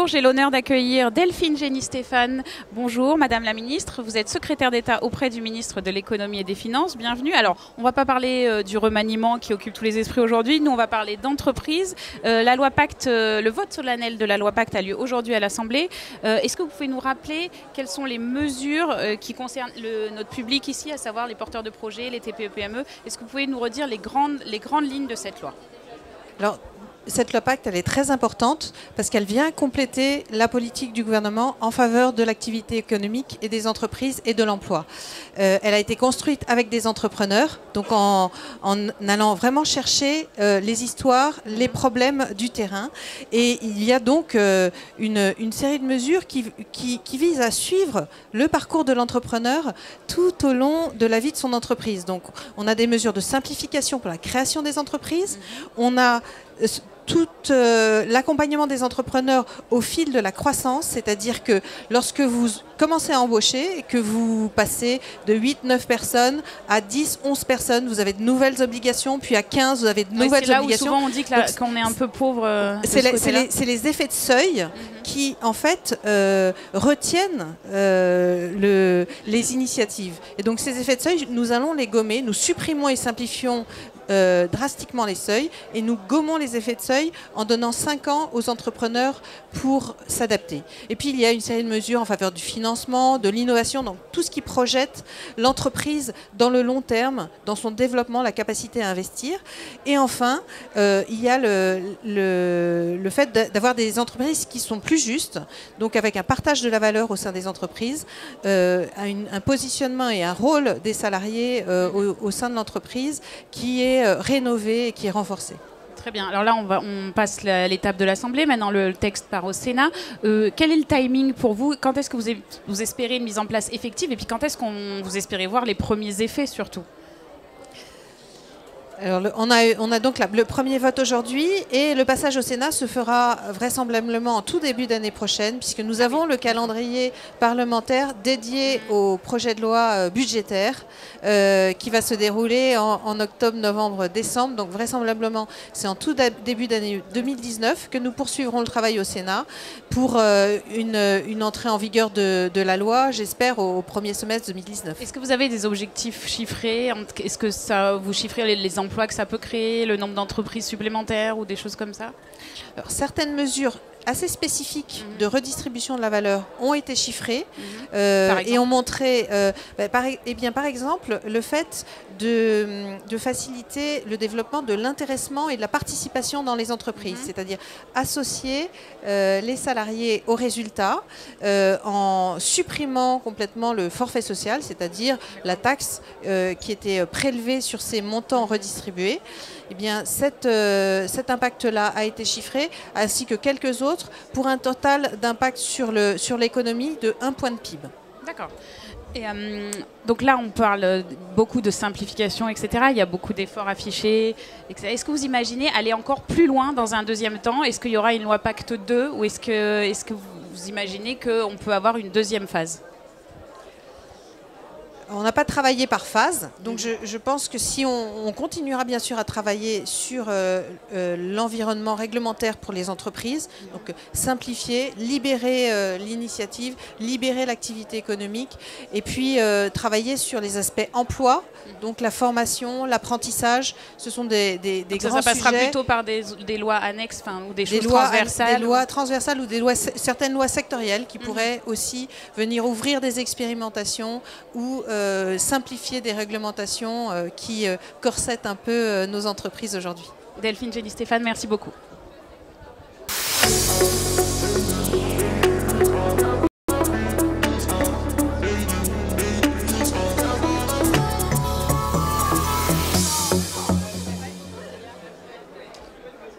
Bonjour, j'ai l'honneur d'accueillir Delphine Gény-Stéphane. Bonjour Madame la Ministre, vous êtes secrétaire d'État auprès du ministre de l'Économie et des Finances. Bienvenue. Alors, on ne va pas parler du remaniement qui occupe tous les esprits aujourd'hui. Nous, on va parler d'entreprise. La loi Pacte, le vote solennel de la loi Pacte a lieu aujourd'hui à l'Assemblée. Est-ce que vous pouvez nous rappeler quelles sont les mesures qui concernent notre public ici, à savoir les porteurs de projets, les TPE-PME? Est-ce que vous pouvez nous redire les grandes lignes de cette loi? Alors, cette loi Pacte, elle est très importante parce qu'elle vient compléter la politique du gouvernement en faveur de l'activité économique et des entreprises et de l'emploi. Elle a été construite avec des entrepreneurs, donc en allant vraiment chercher les histoires, les problèmes du terrain. Et il y a donc une série de mesures qui visent à suivre le parcours de l'entrepreneur tout au long de la vie de son entreprise. Donc, on a des mesures de simplification pour la création des entreprises. On a tout l'accompagnement des entrepreneurs au fil de la croissance, c'est-à-dire que lorsque vous commencez à embaucher et que vous passez de 8-9 personnes à 10-11 personnes, vous avez de nouvelles obligations, puis à 15, vous avez de nouvelles obligations. Là où souvent on dit qu'on est un peu pauvre. C'est les effets de seuil qui, en fait, retiennent les initiatives. Et donc ces effets de seuil, nous allons les gommer, nous supprimons et simplifions drastiquement les seuils et nous gommons les effets de seuil en donnant 5 ans aux entrepreneurs pour s'adapter. Et puis il y a une série de mesures en faveur du financement, de l'innovation, donc tout ce qui projette l'entreprise dans le long terme, dans son développement, la capacité à investir. Et enfin, il y a le fait d'avoir des entreprises qui sont plus justes, donc avec un partage de la valeur au sein des entreprises, un positionnement et un rôle des salariés au sein de l'entreprise qui est rénové et qui est renforcé. Très bien. Alors là, on passe l'étape de l'Assemblée. Maintenant, le texte part au Sénat. Quel est le timing pour vous? Quand est-ce que vous espérez une mise en place effective? Et puis quand est-ce qu'on vous espérez voir les premiers effets surtout? Alors, on a donc le premier vote aujourd'hui et le passage au Sénat se fera vraisemblablement en tout début d'année prochaine puisque nous avons le calendrier parlementaire dédié au projet de loi budgétaire qui va se dérouler en octobre, novembre, décembre. Donc vraisemblablement, c'est en tout début d'année 2019 que nous poursuivrons le travail au Sénat pour une entrée en vigueur de la loi, j'espère, au premier semestre 2019. Est-ce que vous avez des objectifs chiffrés? Est-ce que vous chiffrez les emplois que ça peut créer, le nombre d'entreprises supplémentaires ou des choses comme ça? Alors, certaines mesures assez spécifiques de redistribution de la valeur ont été chiffrées et ont montré, par exemple, le fait de faciliter le développement de l'intéressement et de la participation dans les entreprises, c'est-à-dire associer les salariés aux résultats en supprimant complètement le forfait social, c'est-à-dire la taxe qui était prélevée sur ces montants redistribués. Eh bien, cet impact-là a été chiffré, ainsi que quelques autres, pour un total d'impact sur l'économie de 1 point de PIB. D'accord. Et donc là, on parle beaucoup de simplification, etc. Il y a beaucoup d'efforts affichés, etc. Est-ce que vous imaginez aller encore plus loin dans un deuxième temps? Est-ce qu'il y aura une loi Pacte 2 ou est-ce que vous imaginez qu'on peut avoir une deuxième phase? On n'a pas travaillé par phase, donc je pense que si on continuera bien sûr à travailler sur l'environnement réglementaire pour les entreprises, donc simplifier, libérer l'initiative, libérer l'activité économique, et puis travailler sur les aspects emploi, donc la formation, l'apprentissage, ce sont des grands sujets. Ça passera plutôt par des lois annexes, ou des choses transversales. Des lois transversales ou certaines lois sectorielles qui pourraient aussi venir ouvrir des expérimentations ou simplifier des réglementations qui corsettent un peu nos entreprises aujourd'hui. Delphine Gény-Stéphane, merci beaucoup.